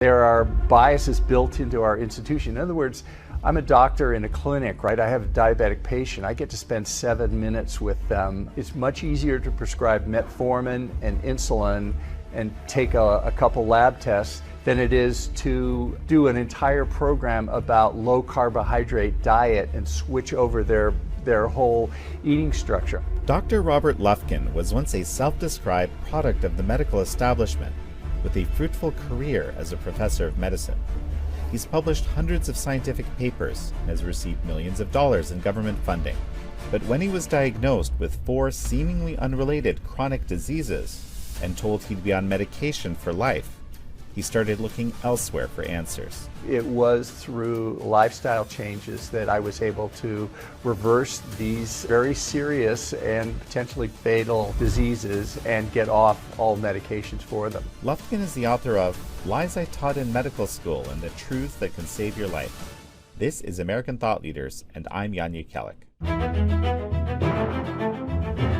There are biases built into our institution. In other words, I'm a doctor in a clinic, right? I have a diabetic patient. I get to spend 7 minutes with them. It's much easier to prescribe metformin and insulin and take a couple lab tests than it is to do an entire program about low carbohydrate diet and switch over their whole eating structure. Dr. Robert Lufkin was once a self-described product of the medical establishment, with a fruitful career as a professor of medicine. He's published hundreds of scientific papers and has received millions of dollars in government funding. But when he was diagnosed with 4 seemingly unrelated chronic diseases and told he'd be on medication for life, he started looking elsewhere for answers. It was through lifestyle changes that I was able to reverse these very serious and potentially fatal diseases and get off all medications for them. Lufkin is the author of Lies I Taught in Medical School and the Truths That Can Save Your Life. This is American Thought Leaders, and I'm Yanya Kellick.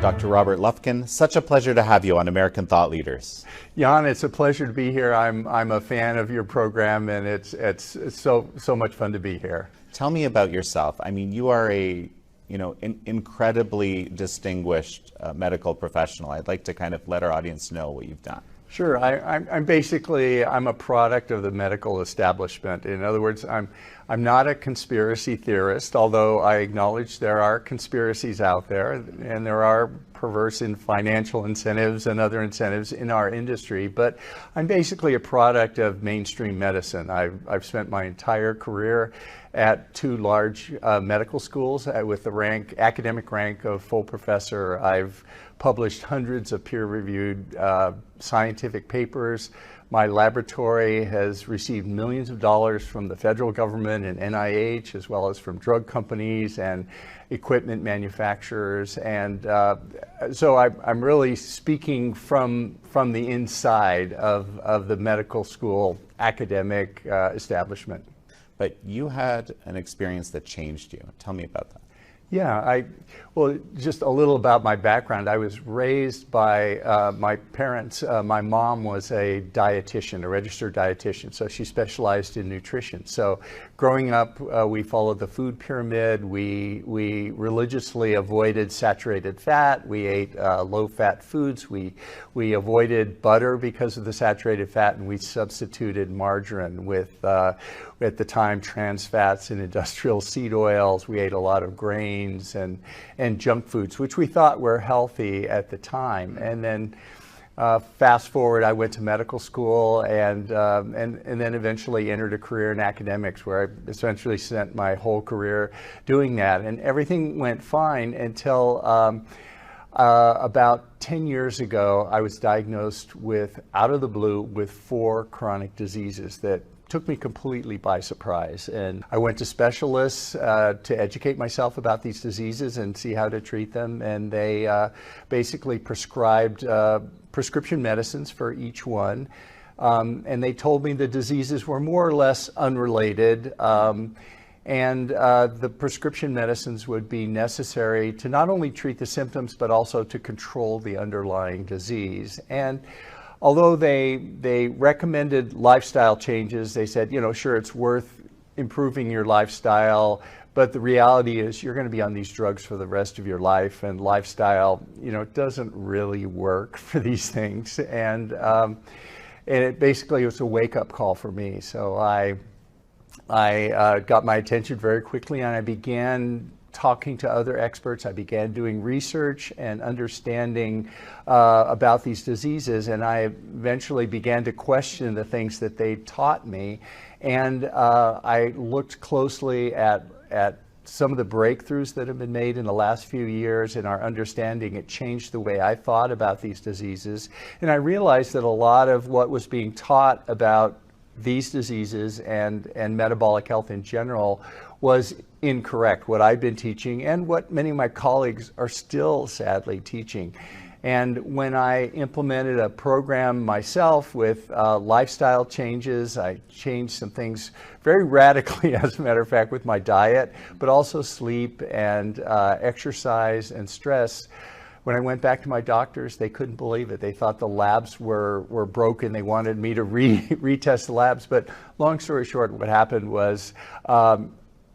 Dr. Robert Lufkin, such a pleasure to have you on American Thought Leaders. Jan, it's a pleasure to be here. I'm a fan of your program, and it's so much fun to be here. Tell me about yourself. I mean, you are an incredibly distinguished medical professional. I'd like to kind of let our audience know what you've done. Sure. I'm a product of the medical establishment. In other words, I'm not a conspiracy theorist, although I acknowledge there are conspiracies out there, and there are perverse in financial incentives and other incentives in our industry. But I'm basically a product of mainstream medicine. I've spent my entire career at 2 large medical schools with the academic rank of full professor. I've published hundreds of peer-reviewed scientific papers. My laboratory has received millions of dollars from the federal government and NIH, as well as from drug companies and equipment manufacturers. And so I'm really speaking from the inside of the medical school academic establishment. But you had an experience that changed you. Tell me about that. Yeah, well, just a little about my background. I was raised by my parents. My mom was a dietitian, a registered dietitian, so she specialized in nutrition. So growing up, we followed the food pyramid. We religiously avoided saturated fat. We ate low-fat foods. We avoided butter because of the saturated fat, and we substituted margarine with, at the time, trans fats and industrial seed oils. We ate a lot of grains and junk foods, which we thought were healthy at the time. And then fast forward, I went to medical school and then eventually entered a career in academics, where I essentially spent my whole career doing that. And everything went fine until about 10 years ago, I was diagnosed out of the blue, with 4 chronic diseases that took me completely by surprise. And I went to specialists to educate myself about these diseases and see how to treat them. And they basically prescribed prescription medicines for each one. And they told me the diseases were more or less unrelated. And the prescription medicines would be necessary to not only treat the symptoms, but also to control the underlying disease. And although they recommended lifestyle changes, they said, sure, it's worth improving your lifestyle, but the reality is you're going to be on these drugs for the rest of your life, and lifestyle, doesn't really work for these things. And it basically was a wake-up call for me. So I got my attention very quickly, and I began talking to other experts. I began doing research and understanding about these diseases, and I eventually began to question the things that they taught me. And I looked closely at some of the breakthroughs that have been made in the last few years in our understanding. It changed the way I thought about these diseases. And I realized that a lot of what was being taught about these diseases and metabolic health in general was incorrect, what I've been teaching and what many of my colleagues are still sadly teaching. And when I implemented a program myself with lifestyle changes, I changed some things very radically, as a matter of fact, with my diet, but also sleep and exercise and stress. When I went back to my doctors, they couldn't believe it. They thought the labs were broken. They wanted me to retest the labs. But long story short, what happened was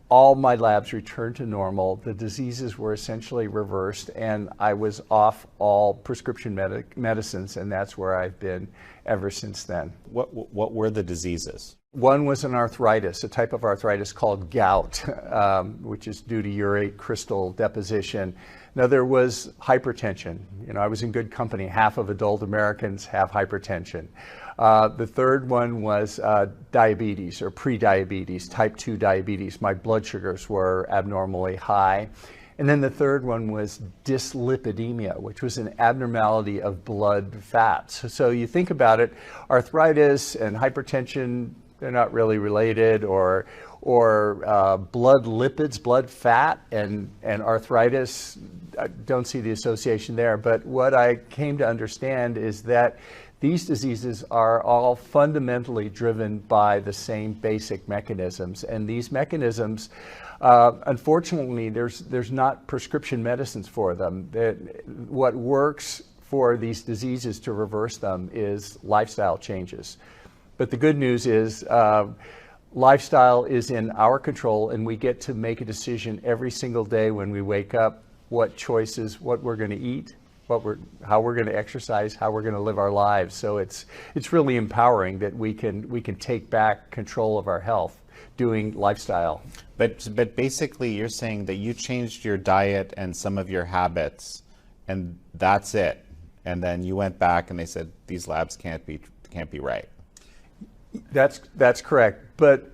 all my labs returned to normal. The diseases were essentially reversed, and I was off all prescription medicines, and that's where I've been ever since then. What were the diseases? One was an arthritis, a type of arthritis called gout, which is due to urate crystal deposition. Another was hypertension. You know, I was in good company. Half of adult Americans have hypertension. The third one was diabetes or pre-diabetes, type 2 diabetes. My blood sugars were abnormally high. And then the third one was dyslipidemia, which was an abnormality of blood fats. So you think about it, arthritis and hypertension, they're not really related, or blood lipids, blood fat, and arthritis, I don't see the association there. But what I came to understand is that these diseases are all fundamentally driven by the same basic mechanisms. And these mechanisms, unfortunately, there's not prescription medicines for them. What works for these diseases to reverse them is lifestyle changes. But the good news is lifestyle is in our control, and we get to make a decision every single day when we wake up, what choices, what we're going to eat, how we're going to exercise, how we're going to live our lives. So it's really empowering that we can take back control of our health doing lifestyle. But basically you're saying that you changed your diet and some of your habits, and that's it. And then you went back and they said these labs can't be right. That's correct. But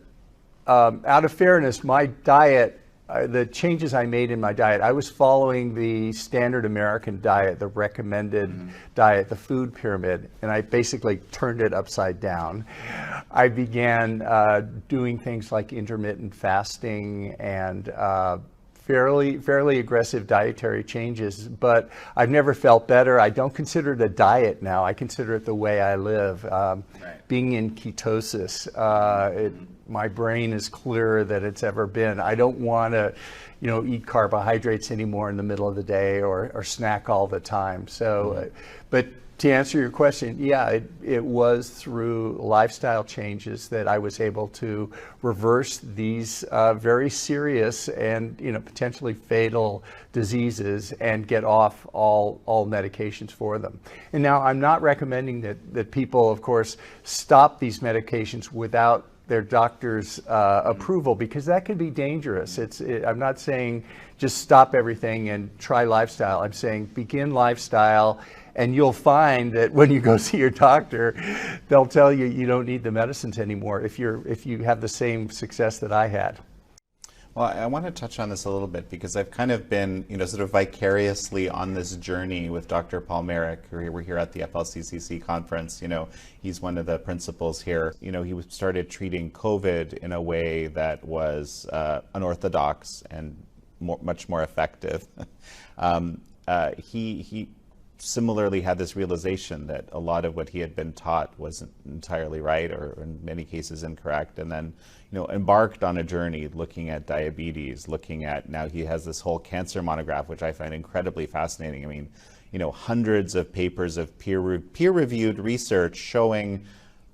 out of fairness, my diet, the changes I made in my diet, I was following the standard American diet, the recommended diet, the food pyramid, and I basically turned it upside down. I began doing things like intermittent fasting and fairly aggressive dietary changes, but I've never felt better. I don't consider it a diet now. I consider it the way I live. Being in ketosis, my brain is clearer than it's ever been. I don't want to, eat carbohydrates anymore in the middle of the day or snack all the time. So, but to answer your question, yeah, it was through lifestyle changes that I was able to reverse these very serious and potentially fatal diseases and get off all medications for them. And now I'm not recommending that people, of course, stop these medications without their doctor's approval, because that can be dangerous. I'm not saying just stop everything and try lifestyle. I'm saying begin lifestyle, and you'll find that when you go see your doctor, they'll tell you you don't need the medicines anymore if you have the same success that I had. Well, I want to touch on this a little bit because I've kind of been, sort of vicariously on this journey with Dr. Paul Merrick. We're here at the FLCCC conference. He's one of the principals here. He started treating COVID in a way that was unorthodox and much more effective. He similarly had this realization that a lot of what he had been taught wasn't entirely right, or in many cases incorrect, and then embarked on a journey looking at diabetes, now he has this whole cancer monograph, which I find incredibly fascinating. I mean, hundreds of papers of peer-reviewed research showing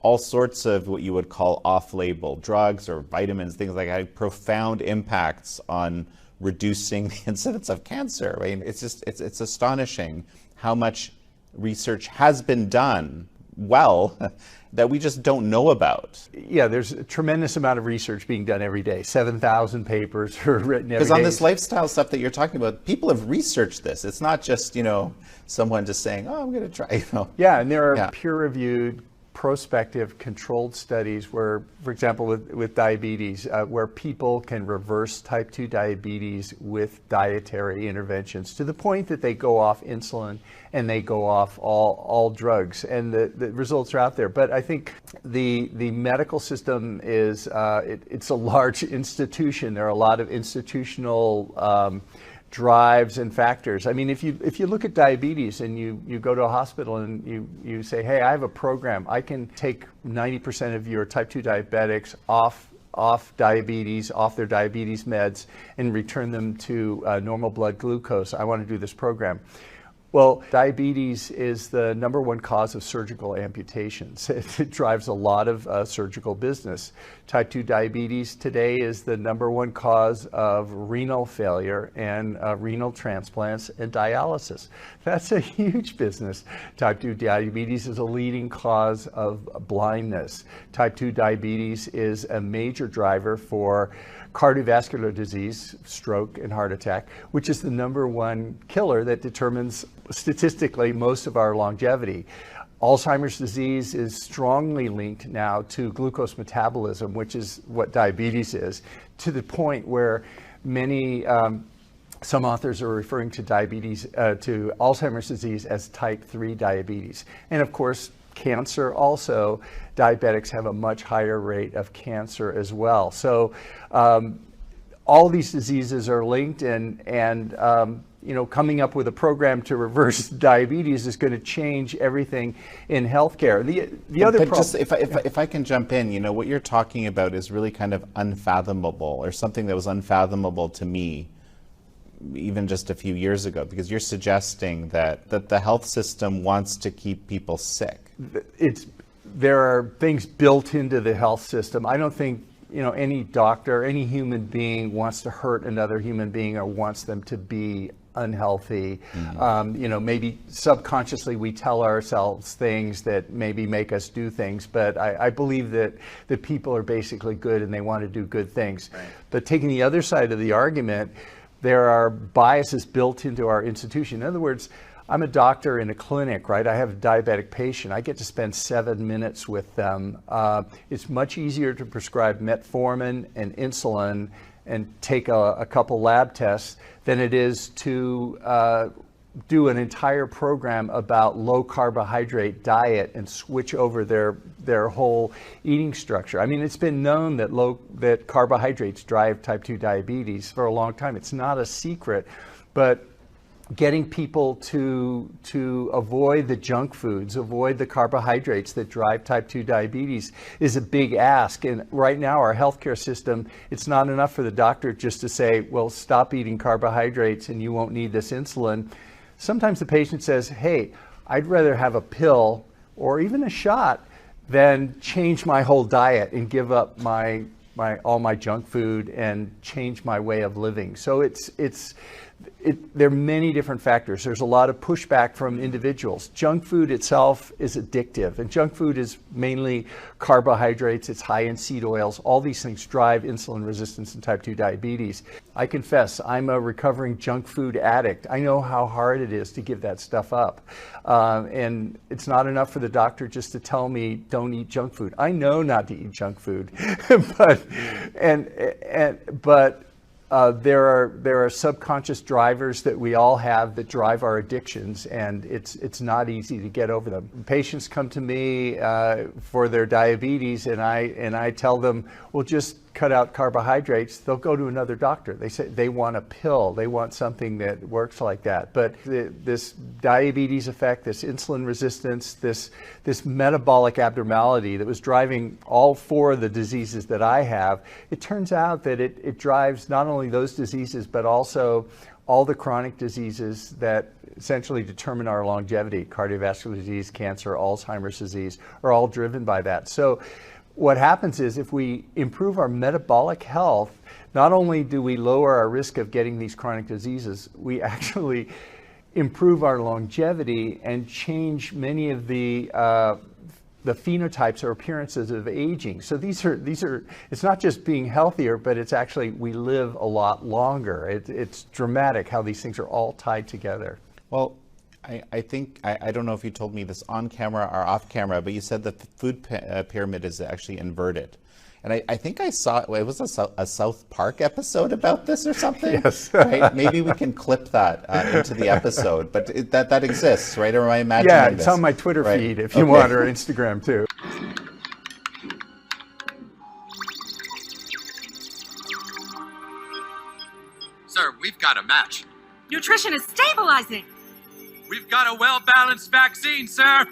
all sorts of what you would call off-label drugs or vitamins, things like that, profound impacts on reducing the incidence of cancer. I mean, it's astonishing how much research has been done that we just don't know about. Yeah, there's a tremendous amount of research being done every day. 7,000 papers are written every day. Because on this lifestyle stuff that you're talking about, people have researched this. It's not just, someone just saying, oh, I'm going to try, Yeah, and there are peer-reviewed, prospective, controlled studies where, for example, with diabetes, where people can reverse type 2 diabetes with dietary interventions to the point that they go off insulin and they go off all drugs, and the results are out there. But I think the medical system is it's a large institution. There are a lot of institutional drives and factors. I mean, if you look at diabetes and you go to a hospital and you say, hey, I have a program, I can take 90% of your type 2 diabetics off diabetes, off their diabetes meds, and return them to normal blood glucose. I want to do this program. Well, diabetes is the #1 cause of surgical amputations. It drives a lot of surgical business. Type 2 diabetes today is the #1 cause of renal failure and renal transplants and dialysis. That's a huge business. Type 2 diabetes is a leading cause of blindness. Type 2 diabetes is a major driver for cardiovascular disease, stroke, and heart attack, which is the #1 killer that determines statistically most of our longevity. Alzheimer's disease is strongly linked now to glucose metabolism, which is what diabetes is, to the point where many, some authors are referring to diabetes, to Alzheimer's disease as type 3 diabetes. And of course, cancer also, diabetics have a much higher rate of cancer as well. So all these diseases are linked, and you know, coming up with a program to reverse diabetes is going to change everything in healthcare. The other problem, just if I can jump in, you know, what you're talking about is really kind of unfathomable, or something that was unfathomable to me even just a few years ago, because you're suggesting that the health system wants to keep people sick. There are things built into the health system. I don't think, you know, any doctor, any human being wants to hurt another human being or wants them to be unhealthy. You know, maybe subconsciously we tell ourselves things that maybe make us do things, but I believe that people are basically good and they want to do good things. Right. But taking the other side of the argument, there are biases built into our institution. In other words, I'm a doctor in a clinic, right? I have a diabetic patient. I get to spend 7 minutes with them. It's much easier to prescribe metformin and insulin and take a couple lab tests than it is to do an entire program about low carbohydrate diet and switch over their whole eating structure. I mean, it's been known that carbohydrates drive type 2 diabetes for a long time. It's not a secret, but getting people to avoid the junk foods, avoid the carbohydrates that drive type 2 diabetes is a big ask. And right now our healthcare system, it's not enough for the doctor just to say, well, stop eating carbohydrates and you won't need this insulin. Sometimes the patient says, hey, I'd rather have a pill or even a shot than change my whole diet and give up all my junk food and change my way of living. So there are many different factors. There's a lot of pushback from individuals. Junk food itself is addictive, and junk food is mainly carbohydrates. It's high in seed oils. All these things drive insulin resistance and type 2 diabetes. I confess, I'm a recovering junk food addict. I know how hard it is to give that stuff up. And it's not enough for the doctor just to tell me, don't eat junk food. I know not to eat junk food, but there are subconscious drivers that we all have that drive our addictions, and it's not easy to get over them. Patients come to me for their diabetes, and I tell them, well, just cut out carbohydrates. They'll go to another doctor. They say they want a pill. They want something that works like that. But this diabetes effect, this insulin resistance, this metabolic abnormality that was driving all 4 of the diseases that I have, it turns out that it drives not only those diseases, but also all the chronic diseases that essentially determine our longevity. Cardiovascular disease, cancer, Alzheimer's disease are all driven by that. So what happens is if we improve our metabolic health, not only do we lower our risk of getting these chronic diseases, we actually improve our longevity and change many of the phenotypes or appearances of aging. So these are, it's not just being healthier, but it's actually, we live a lot longer. It's dramatic how these things are all tied together. Well, I think, I don't know if you told me this on camera or off camera, but you said that the food pyramid is actually inverted. And I think I saw, it was a South Park episode about this or something? Yes. Right? Maybe we can clip that into the episode, but that exists, right? Or am I imagining this? Yeah, it's on my Twitter feed if you want, or Instagram too. Sir, we've got a match. Nutrition is stabilizing. We've got a well-balanced vaccine, sir.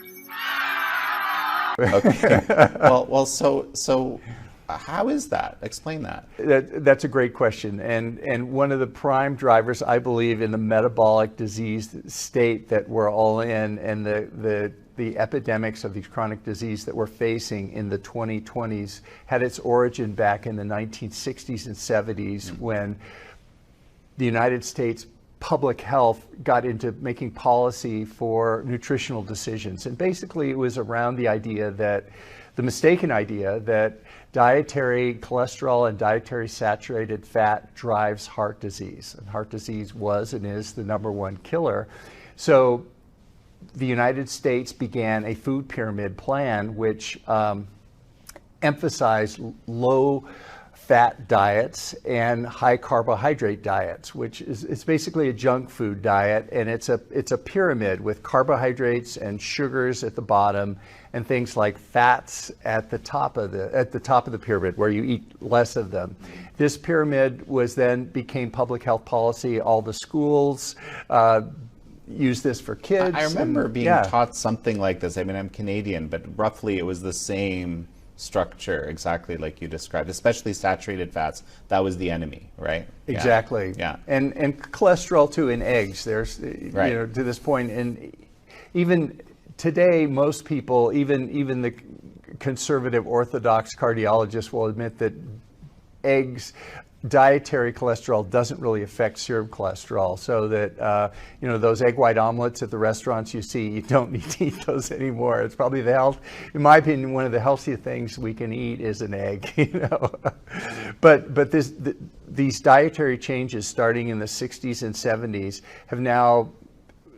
Okay. Well, so How is that? Explain that. That's a great question. And one of the prime drivers, I believe, in the metabolic disease state that we're all in, and the epidemics of these chronic disease that we're facing in the 2020s had its origin back in the 1960s and 70s when the United States public health got into making policy for nutritional decisions. And basically it was around the mistaken idea that dietary cholesterol and dietary saturated fat drives heart disease. And heart disease was and is the #1 killer. So the United States began a food pyramid plan which emphasized low fat diets and high carbohydrate diets, which is basically a junk food diet, and it's a pyramid with carbohydrates and sugars at the bottom and things like fats at the top of the pyramid where you eat less of them. This pyramid became public health policy. All the schools use this for kids. I remember being taught something like this. I mean, I'm Canadian, but roughly it was the same structure, exactly like you described, especially saturated fats. That was the enemy, right? Exactly. Yeah. And cholesterol too in eggs. There's right. To this point, and even today, most people, even the conservative orthodox cardiologists will admit that dietary cholesterol doesn't really affect serum cholesterol, so that those egg white omelets at the restaurants you see, you don't need to eat those anymore. It's probably in my opinion, one of the healthiest things we can eat is an egg. But these dietary changes starting in the 60s and 70s have now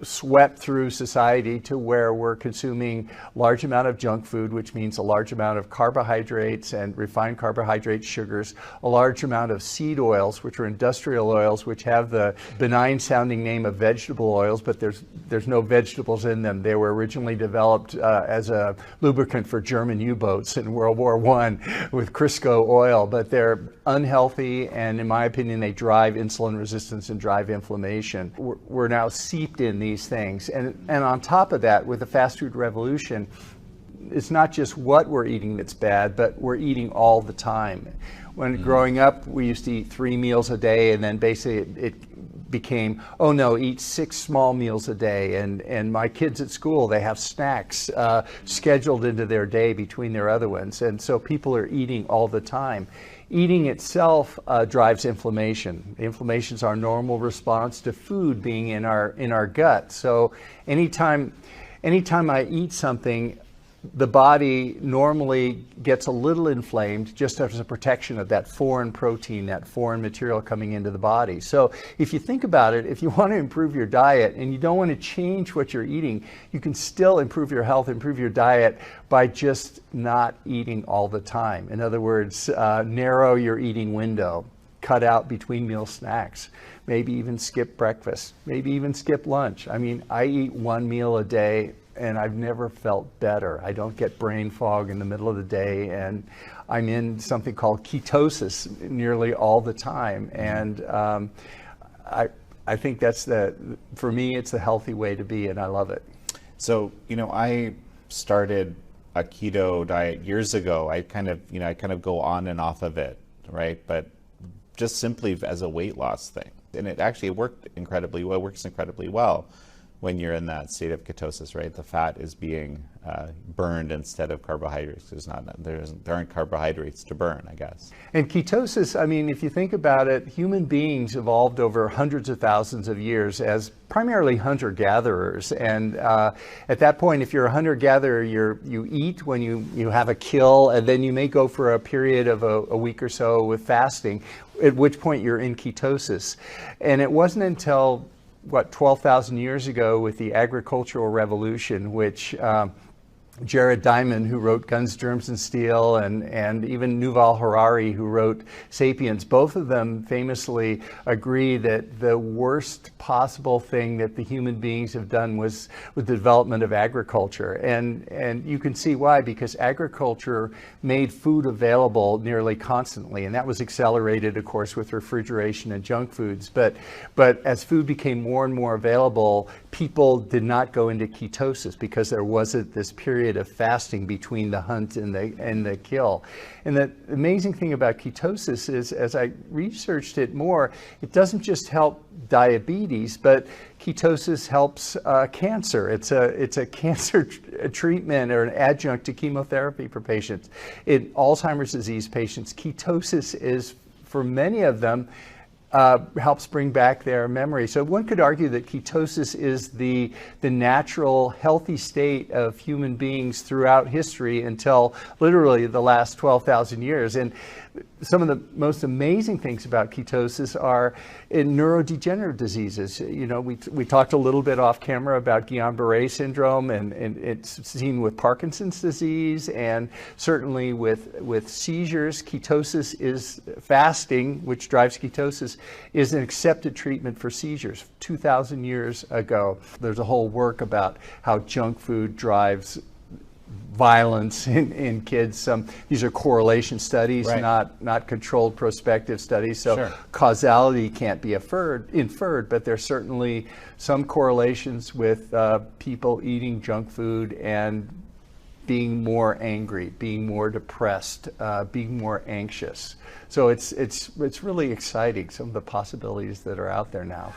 swept through society to where we're consuming large amount of junk food, which means a large amount of carbohydrates and refined carbohydrate sugars, a large amount of seed oils, which are industrial oils, which have the benign sounding name of vegetable oils, but there's no vegetables in them. They were originally developed as a lubricant for German U-boats in World War I with Crisco oil, but they're unhealthy, and in my opinion, they drive insulin resistance and drive inflammation. We're now seeped in these things, and on top of that, with the fast food revolution, it's not just what we're eating that's bad, but we're eating all the time. When growing up, we used to eat 3 meals a day, and then basically it became, oh no, eat 6 small meals a day. And my kids at school, they have snacks scheduled into their day between their other ones, and so people are eating all the time. Eating itself drives inflammation. Inflammation is our normal response to food being in our gut. So anytime I eat something, the body normally gets a little inflamed just as a protection of that foreign protein, that foreign material coming into the body. So if you think about it, if you want to improve your diet and you don't want to change what you're eating, you can still improve your health, improve your diet by just not eating all the time. In other words, narrow your eating window, cut out between meal snacks, maybe even skip breakfast, maybe even skip lunch. I mean, I eat 1 meal a day, and I've never felt better. I don't get brain fog in the middle of the day, and I'm in something called ketosis nearly all the time. And I think for me, it's the healthy way to be, and I love it. So, I started a keto diet years ago. I kind of go on and off of it, right? But just simply as a weight loss thing. And it actually works incredibly well when you're in that state of ketosis, right? The fat is being burned instead of carbohydrates. There aren't carbohydrates to burn, I guess. And ketosis, I mean, if you think about it, human beings evolved over hundreds of thousands of years as primarily hunter-gatherers. And at that point, if you're a hunter-gatherer, you eat when you have a kill, and then you may go for a period of a week or so with fasting, at which point you're in ketosis. And it wasn't until 12,000 years ago with the agricultural revolution, which Jared Diamond, who wrote Guns, Germs, and Steel, and even Yuval Harari, who wrote Sapiens, both of them famously agree that the worst possible thing that the human beings have done was with the development of agriculture. And you can see why, because agriculture made food available nearly constantly, and that was accelerated, of course, with refrigeration and junk foods. But as food became more and more available, people did not go into ketosis because there wasn't this period of fasting between the hunt and the kill. And the amazing thing about ketosis is, as I researched it more, it doesn't just help diabetes, but ketosis helps cancer. It's a cancer treatment or an adjunct to chemotherapy for patients. In Alzheimer's disease patients, ketosis is, for many of them, helps bring back their memory. So one could argue that ketosis is the natural, healthy state of human beings throughout history until literally the last 12,000 years. And some of the most amazing things about ketosis are in neurodegenerative diseases. You know, we talked a little bit off camera about Guillain-Barré syndrome, and it's seen with Parkinson's disease, and certainly with seizures. Ketosis is fasting, which drives ketosis, is an accepted treatment for seizures 2,000 years ago. There's a whole work about how junk food drives violence in kids. These are correlation studies, right, not controlled prospective studies. So sure, causality can't be inferred, but there's certainly some correlations with people eating junk food and being more angry, being more depressed, being more anxious. So it's really exciting, some of the possibilities that are out there now.